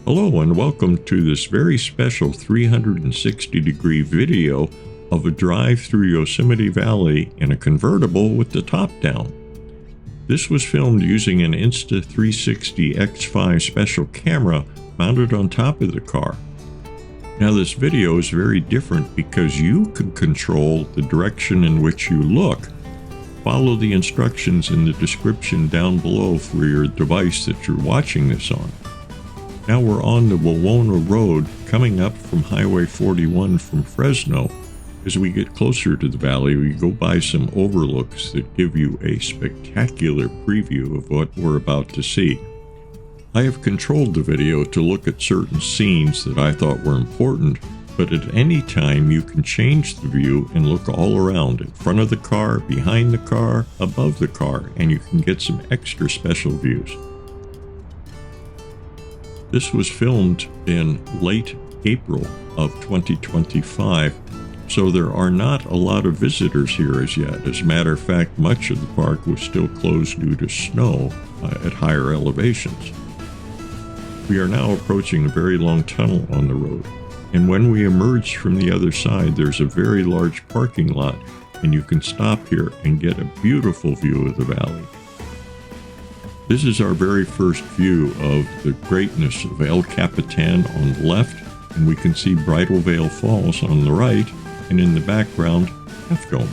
Hello and welcome to this very special 360-degree video of a drive through Yosemite Valley in a convertible with the top down. This was filmed using an Insta360 X5 special camera mounted on top of the car. Now this video is very different because you can control the direction in which you look. Follow the instructions in the description down below for your device that you're watching this on. Now we're on the Wawona Road coming up from Highway 41 from Fresno. As we get closer to the valley, we go by some overlooks that give you a spectacular preview of what we're about to see. I have controlled the video to look at certain scenes that I thought were important, but at any time you can change the view and look all around, in front of the car, behind the car, above the car, and you can get some extra special views. This was filmed in late April of 2025, so there are not a lot of visitors here as yet. As a matter of fact, much of the park was still closed due to snow at higher elevations. We are now approaching a very long tunnel on the road, and when we emerge from the other side, there's a very large parking lot, and you can stop here and get a beautiful view of the valley. This is our very first view of the greatness of El Capitan on the left, and we can see Bridalveil Falls on the right, and in the background, Half Dome.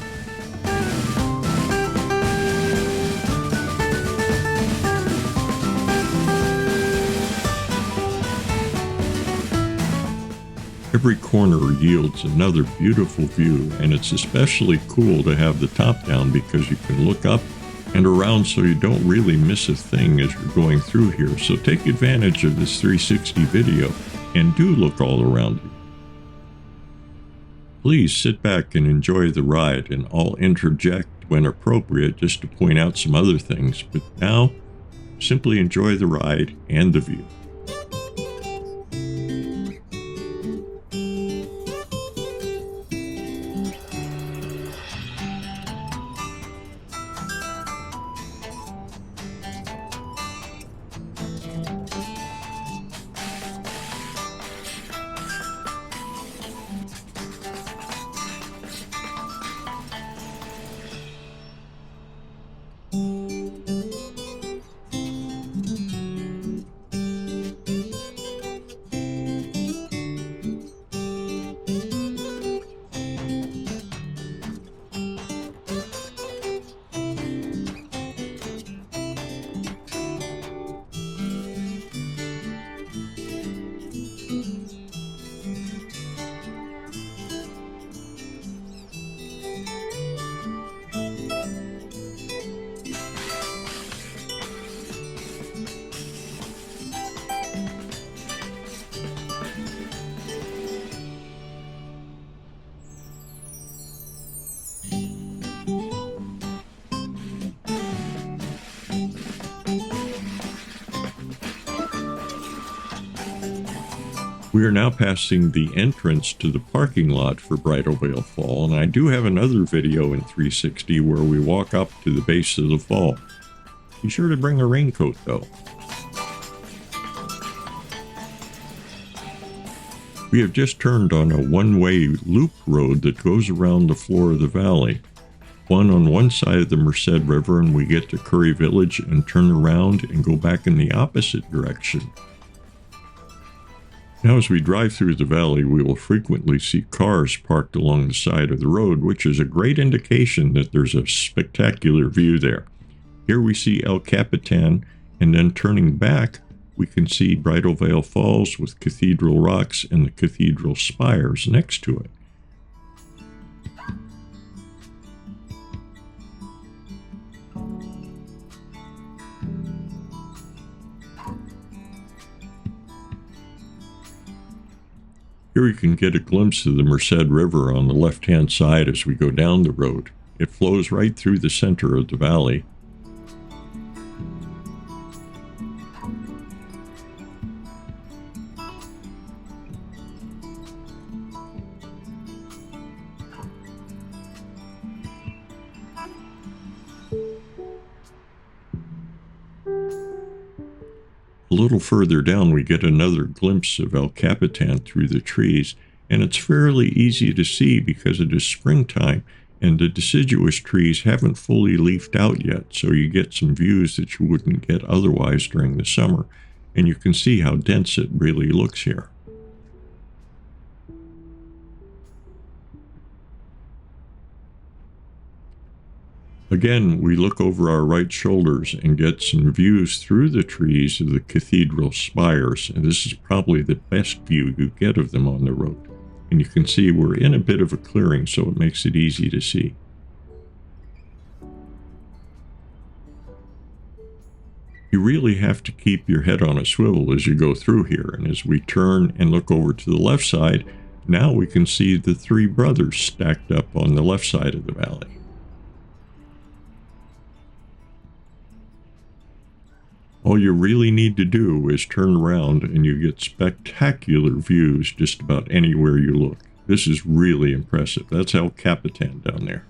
Every corner yields another beautiful view, and it's especially cool to have the top down because you can look up and around so you don't really miss a thing as you're going through here. So take advantage of this 360 video and do look all around you. Please sit back and enjoy the ride, and I'll interject when appropriate just to point out some other things, but now simply enjoy the ride and the view. We are now passing the entrance to the parking lot for Bridalveil Fall, and I do have another video in 360 where we walk up to the base of the fall. Be sure to bring a raincoat though. We have just turned on a one-way loop road that goes around the floor of the valley. One on one side of the Merced River, and we get to Curry Village and turn around and go back in the opposite direction. Now as we drive through the valley, we will frequently see cars parked along the side of the road, which is a great indication that there's a spectacular view there. Here we see El Capitan, and then turning back, we can see Bridalveil Falls with Cathedral Rocks and the cathedral spires next to it. Here we can get a glimpse of the Merced River on the left-hand side as we go down the road. It flows right through the center of the valley. A little further down, we get another glimpse of El Capitan through the trees, and it's fairly easy to see because it is springtime and the deciduous trees haven't fully leafed out yet, so you get some views that you wouldn't get otherwise during the summer, and you can see how dense it really looks here. Again, we look over our right shoulders and get some views through the trees of the cathedral spires, and this is probably the best view you get of them on the road. And you can see we're in a bit of a clearing, so it makes it easy to see. You really have to keep your head on a swivel as you go through here, and as we turn and look over to the left side, now we can see the three brothers stacked up on the left side of the valley. All you really need to do is turn around and you get spectacular views just about anywhere you look. This is really impressive. That's El Capitan down there.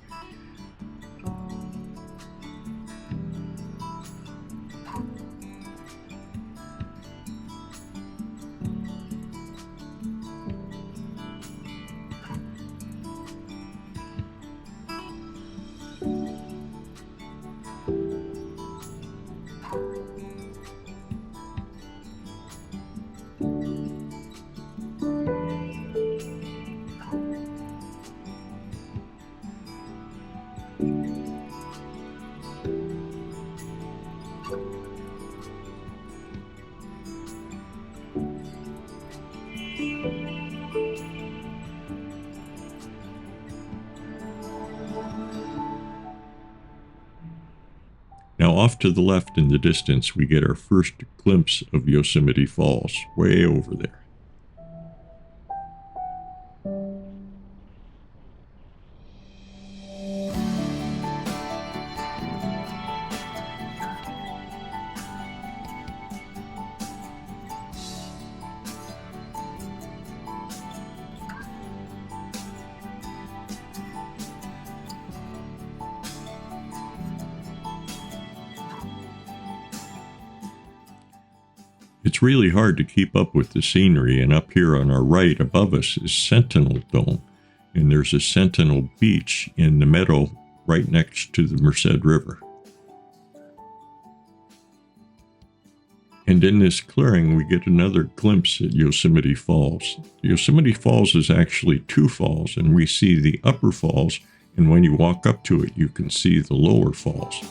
Now off to the left in the distance, we get our first glimpse of Yosemite Falls, way over there. It's really hard to keep up with the scenery, and up here on our right above us is Sentinel Dome, and there's a Sentinel beach in the meadow right next to the Merced River. And in this clearing, we get another glimpse at Yosemite Falls. Yosemite Falls is actually two falls, and we see the upper falls, and when you walk up to it, you can see the lower falls.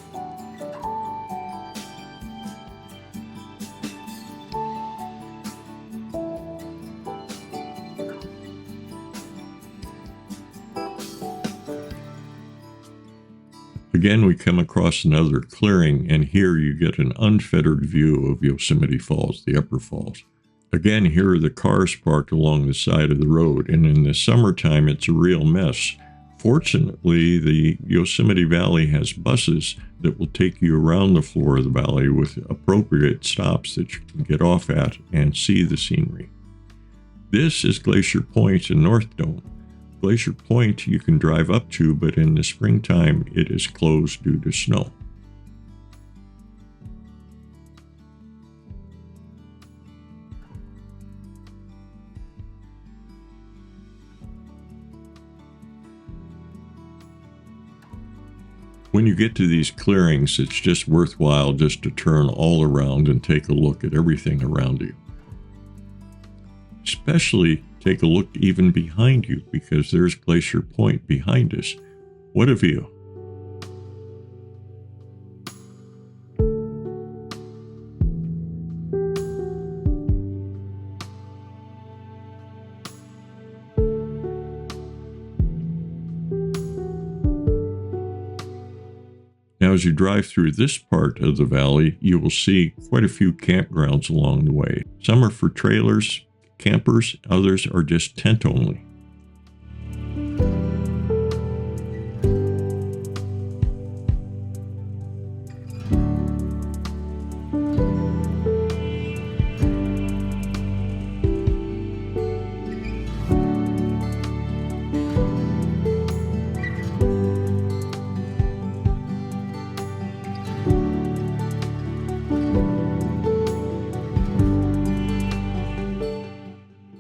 Again, we come across another clearing, and here you get an unfettered view of Yosemite Falls, the upper falls. Again, here are the cars parked along the side of the road, and in the summertime, it's a real mess. Fortunately, the Yosemite Valley has buses that will take you around the floor of the valley with appropriate stops that you can get off at and see the scenery. This is Glacier Point and North Dome. Glacier Point you can drive up to, but in the springtime it is closed due to snow. When you get to these clearings, it's just worthwhile just to turn all around and take a look at everything around you. Especially take a look even behind you, because there's Glacier Point behind us. What a view. Now, as you drive through this part of the valley, you will see quite a few campgrounds along the way. Some are for trailers, campers, others are just tent only.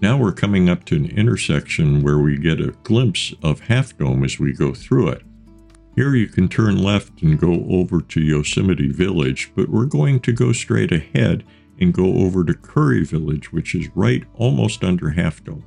Now we're coming up to an intersection where we get a glimpse of Half Dome as we go through it. Here you can turn left and go over to Yosemite Village, but we're going to go straight ahead and go over to Curry Village, which is right almost under Half Dome.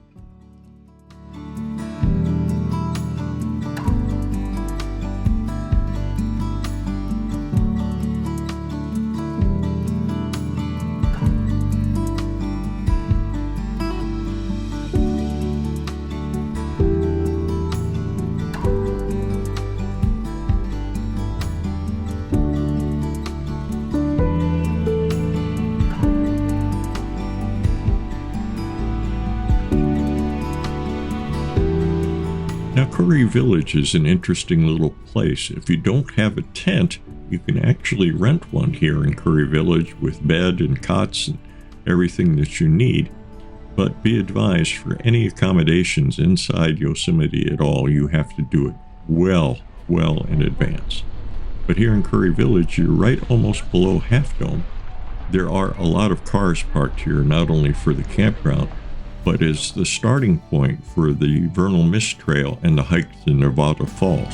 Now, Curry Village is an interesting little place. If you don't have a tent, you can actually rent one here in Curry Village with bed and cots and everything that you need. But be advised, for any accommodations inside Yosemite at all, you have to do it well in advance. But here in Curry Village, you're right almost below Half Dome. There are a lot of cars parked here, not only for the campground, but is the starting point for the Vernal Mist Trail and the hike to Nevada Falls.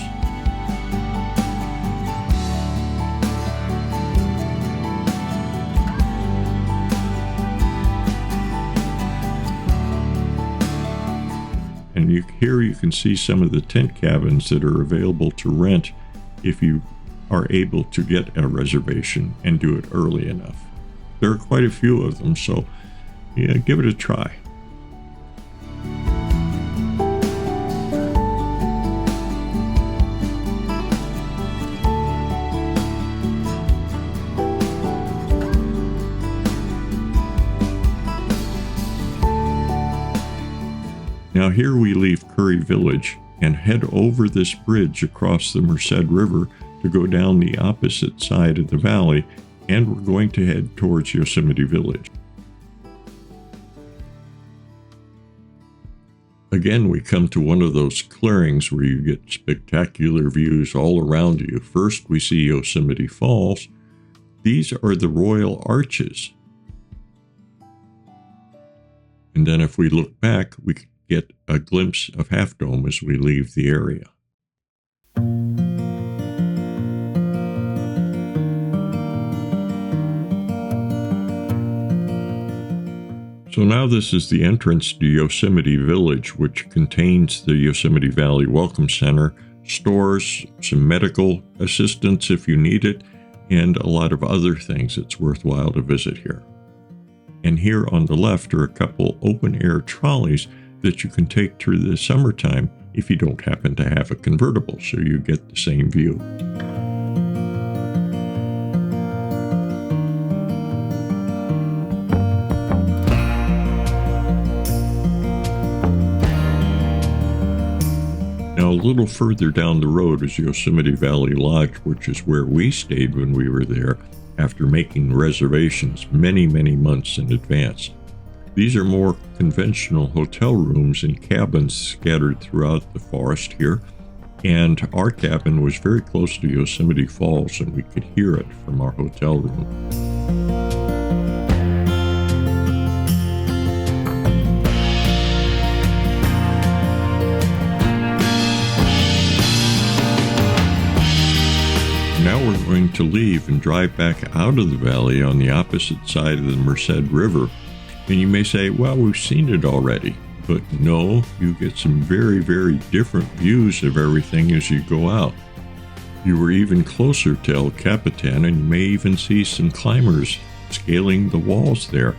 And here you can see some of the tent cabins that are available to rent if you are able to get a reservation and do it early enough. There are quite a few of them, so yeah, give it a try. Now here we leave Curry Village and head over this bridge across the Merced River to go down the opposite side of the valley, and we're going to head towards Yosemite Village. Again, we come to one of those clearings where you get spectacular views all around you. First, we see Yosemite Falls. These are the Royal Arches. And then if we look back, we get a glimpse of Half Dome as we leave the area. So now this is the entrance to Yosemite Village, which contains the Yosemite Valley Welcome Center, stores, some medical assistance if you need it, and a lot of other things it's worthwhile to visit here. And here on the left are a couple open-air trolleys that you can take through the summertime if you don't happen to have a convertible, so you get the same view. Now, a little further down the road is Yosemite Valley Lodge, which is where we stayed when we were there after making reservations many months in advance. These are more conventional hotel rooms and cabins scattered throughout the forest here, and our cabin was very close to Yosemite Falls, and we could hear it from our hotel room. Now we're going to leave and drive back out of the valley on the opposite side of the Merced River. And you may say, well, we've seen it already. But no, you get some very different views of everything as you go out. You were even closer to El Capitan, and you may even see some climbers scaling the walls there.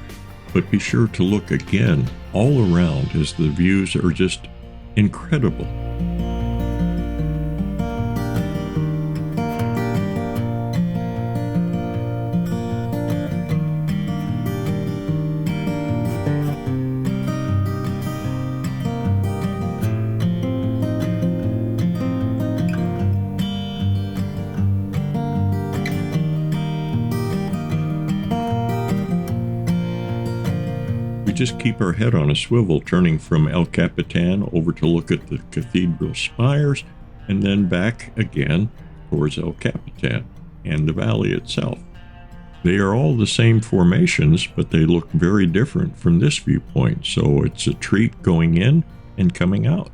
But be sure to look again all around, as the views are just incredible. Just keep our head on a swivel, turning from El Capitan over to look at the cathedral spires, and then back again towards El Capitan and the valley itself. They are all the same formations, but they look very different from this viewpoint, so it's a treat going in and coming out.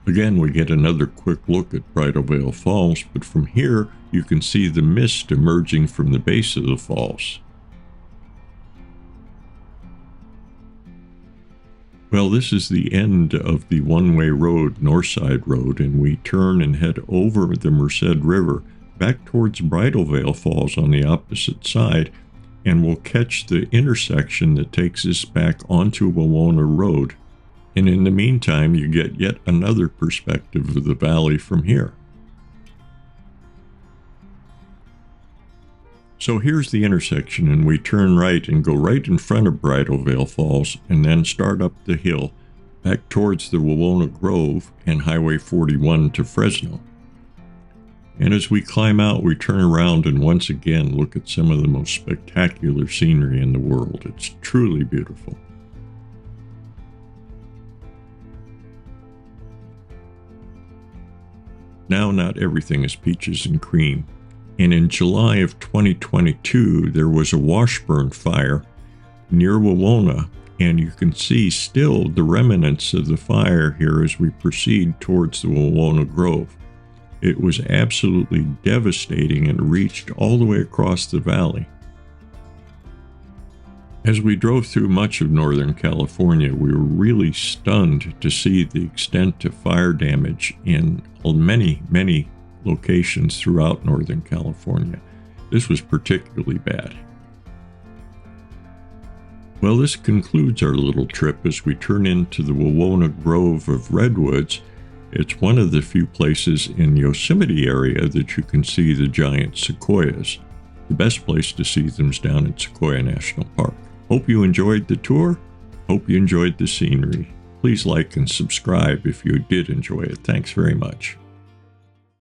Again, we get another quick look at Bridalveil Falls, but from here you can see the mist emerging from the base of the falls. Well, this is the end of the one-way road, Northside Road, and we turn and head over the Merced River back towards Bridalveil Falls on the opposite side, and we'll catch the intersection that takes us back onto Wawona Road. And in the meantime, you get yet another perspective of the valley from here. So here's the intersection, and we turn right and go right in front of Bridalveil Falls, and then start up the hill back towards the Wawona Grove and Highway 41 to Fresno. And as we climb out, we turn around and once again look at some of the most spectacular scenery in the world. It's truly beautiful. Now, not everything is peaches and cream. And in July of 2022, there was a washburn fire near Wawona, and you can see still the remnants of the fire here as we proceed towards the Wawona Grove. It was absolutely devastating and reached all the way across the valley. As we drove through much of Northern California, we were really stunned to see the extent of fire damage in many locations throughout Northern California. This was particularly bad. Well, this concludes our little trip as we turn into the Wawona Grove of Redwoods. It's one of the few places in Yosemite area that you can see the giant sequoias. The best place to see them is down at Sequoia National Park. Hope you enjoyed the tour. Hope you enjoyed the scenery. Please like and subscribe if you did enjoy it. Thanks very much.